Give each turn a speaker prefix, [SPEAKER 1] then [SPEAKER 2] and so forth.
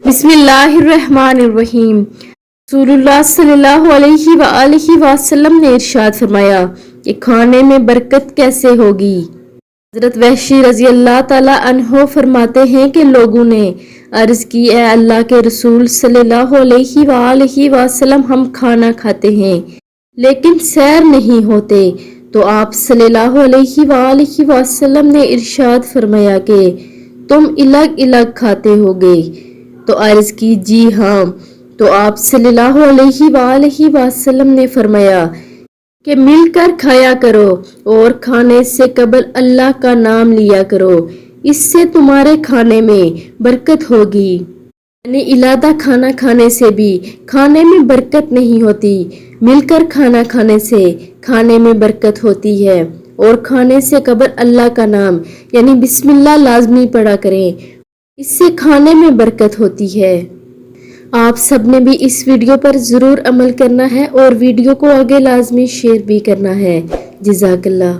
[SPEAKER 1] बिस्मिल्लाहिर्रहमानिर्रहीम। रसूलुल्लाह सल्लल्लाहु अलैहि वसल्लम ने इरशाद फरमाया कि खाने में बरकत कैसे होगी। हजरत वहशी रजी अल्लाह ताला अन्हो फरमाते हैं कि लोगों ने अर्ज की, ए अल्लाह के रसूल सल्लल्लाहु अलैहि वसल्लम, हम खाना खाते हैं लेकिन सैर नहीं होते। तो आप सल्लल्लाहु अलैहि वसल्लम ने इरशाद फरमाया कि तुम अलग अलग खाते होगे। तो अर्ज की, जी हाँ। तो आप सल्लल्लाहु अलैहि वसल्लम ने फरमाया कि मिलकर खाया करो और खाने से कबल अल्लाह का नाम लिया करो, इससे तुम्हारे खाने में बरकत होगी। यानी इलादा खाना खाने से भी खाने में बरकत नहीं होती, मिलकर खाना खाने से खाने में बरकत होती है। और खाने से कबल अल्लाह का नाम यानी बिस्मिल्लाह लाजमी पढ़ा करें, इससे खाने में बरकत होती है। आप सब ने भी इस वीडियो पर ज़रूर अमल करना है और वीडियो को आगे लाजमी शेयर भी करना है। जज़ाकल्लाह।